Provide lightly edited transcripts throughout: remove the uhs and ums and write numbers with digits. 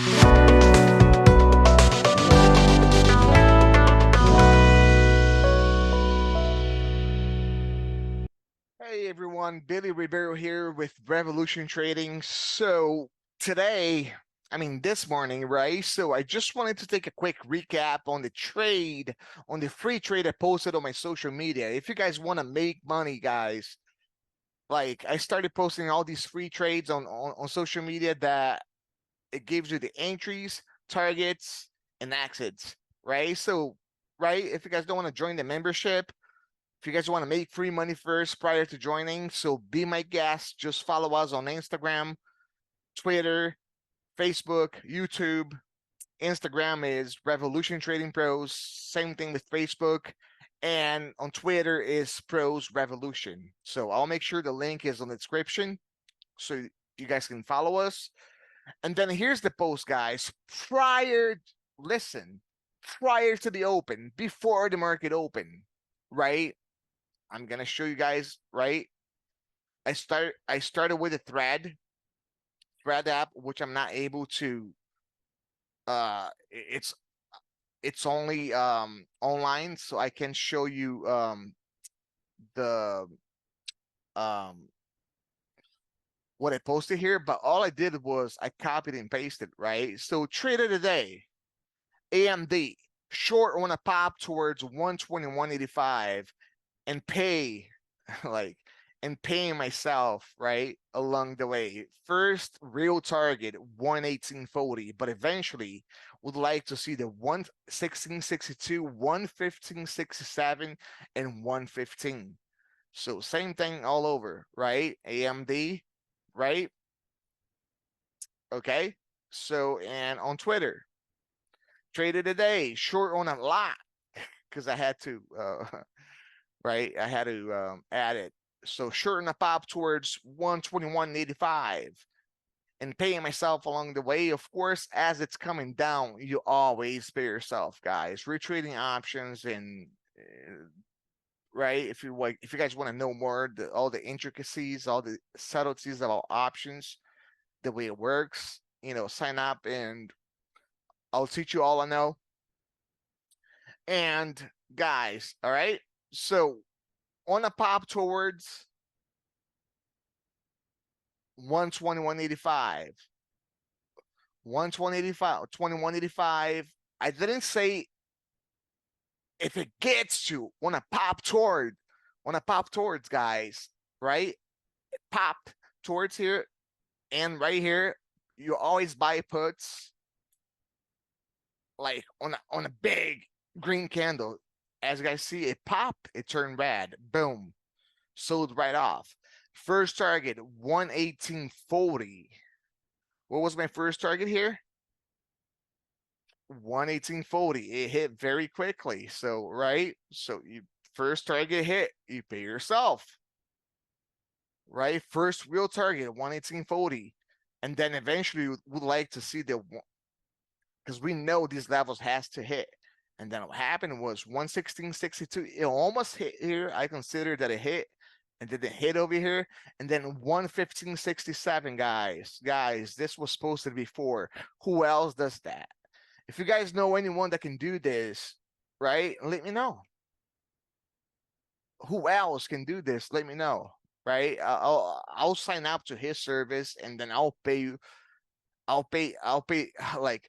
Hey everyone, Billy Ribeiro here with Revolution Trading. So today, this morning, right? So I just wanted to take a quick recap on the trade, on the free trade I posted on my social media. If you guys want to make money, guys, like I started posting all these free trades on social media that it gives you the entries, targets, and exits, right? So, right, if you guys don't want to join the membership, if you guys want to make free money first prior to joining, so be my guest. Just follow us on Instagram, Twitter, Facebook, YouTube. Instagram is Revolution Trading Pros. Same thing with Facebook. And on Twitter is Pros Revolution. So I'll make sure the link is on the description so you guys can follow us. And then here's the post, guys. Listen, prior to the open, before the market open, right? I'm gonna show you guys, right? I started with a thread app, which I'm not able to it's only online, so I can show you the um what I posted here, but all I did was I copied and pasted, right? So trade of the day, AMD, short on a pop towards 121.85 and pay like and paying myself right along the way. First real target 118.40, but eventually would like to see the 116.62, 115.67, and 115. So same thing all over, right? AMD, right? Okay. So and on Twitter, traded today, short on a lot because I had to right? I had to add it. So shorten the pop towards 121.85 and paying myself along the way. Of course, as it's coming down, you always pay yourself, guys. Retrading options and right. If you guys want to know more, all the intricacies, all the subtleties about options, the way it works, sign up and I'll teach you all I know. And guys, all right. So on a pop towards 121.85, 120.85, 21.85. I didn't say if it gets to want to pop towards, guys, right? It popped towards here and right here. You always buy puts like on a big green candle. As you guys see, it popped, it turned red, boom, sold right off. First target 118.40. What was my first target here? 118.40. It hit very quickly. So, right? So you first target hit, you pay yourself. Right? First real target, 118.40. And then eventually we would like to see the because we know these levels has to hit. And then what happened was 116.62. It almost hit here. I consider that it hit and then it hit over here. And then 115.67, guys. Guys, this was supposed to be 4. Who else does that? If you guys know anyone that can do this, right, let me know. Who else can do this? Let me know, right? I'll sign up to his service and then I'll pay you. I'll pay like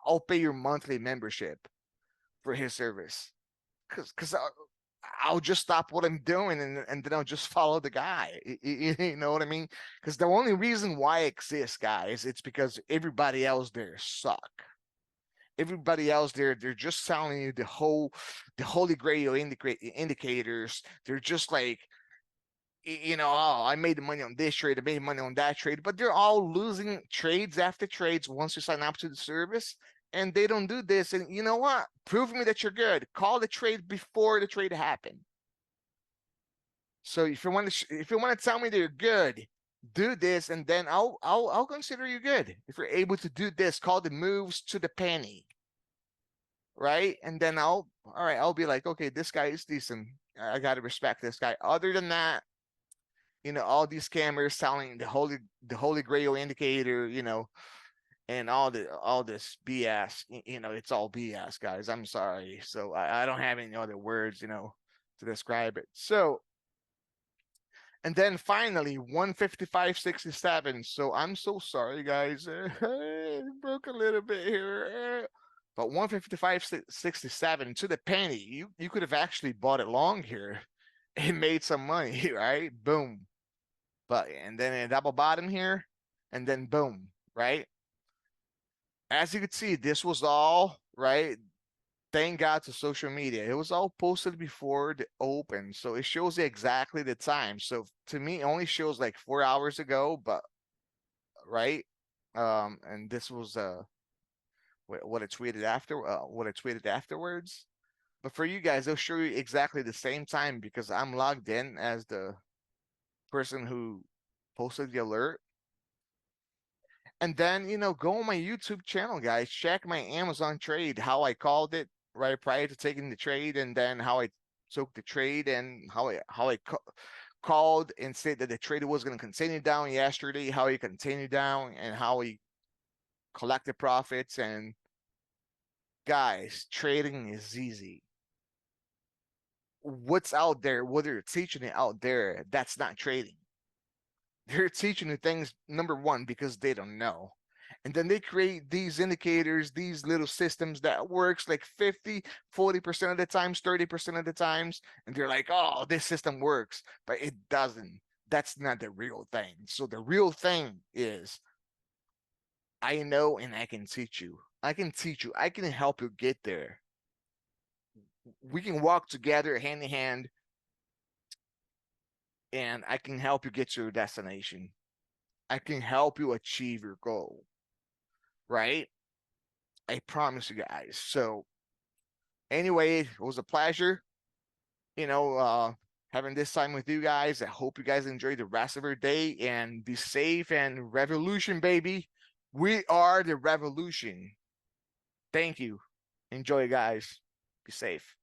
I'll pay your monthly membership for his service because I'll just stop what I'm doing and then I'll just follow the guy. You know what I mean? Because the only reason why I exist, guys, it's because everybody else there suck. Everybody else there, they're just telling you the holy grail indicators. They're just like, oh, I made the money on this trade, I made money on that trade, but they're all losing trades after trades once you sign up to the service, and they don't do this. And you know what? Prove me that you're good. Call the trade before the trade happened. So if you want to tell me that you're good, do this, and then I'll consider you good. If you're able to do this, call the moves to the penny. Right? And then I'll be like, okay, this guy is decent. I gotta respect this guy. Other than that, all these scammers selling the holy grail indicator, and all this BS. It's all BS, guys. I'm sorry. So I don't have any other words, to describe it. So, and then finally 155.67. So I'm so sorry, guys. Broke a little bit here. But 155.67 to the penny. You could have actually bought it long here and made some money, right? Boom. But and then a double bottom here, and then boom, right? As you could see, this was all right. Thank God to social media. It was all posted before the open, so it shows you exactly the time. So to me, it only shows like 4 hours ago, but right. And this was what I tweeted after what I tweeted afterwards. But for you guys, they'll show you exactly the same time because I'm logged in as the person who posted the alert. And then, go on my YouTube channel, guys. Check my Amazon trade, how I called it right prior to taking the trade, and then how I took the trade and how I called and said that the trade was going to continue down yesterday, how he continued down, and how he collected profits. And guys, trading is easy. What's out there, what they're teaching it out there, that's not trading. They're teaching you things, number one, because they don't know. And then they create these indicators, these little systems that works like 50, 40% of the times, 30% of the times. And they're like, oh, this system works, but it doesn't. That's not the real thing. So the real thing is I know and I can teach you. I can teach you. I can help you get there. We can walk together hand in hand and I can help you get to your destination. I can help you achieve your goal, right? I promise you guys. So anyway, it was a pleasure, you know, uh, having this time with you guys. I hope you guys enjoy the rest of your day and be safe and revolution, baby. We are the revolution. Thank you. Enjoy, guys. Be safe.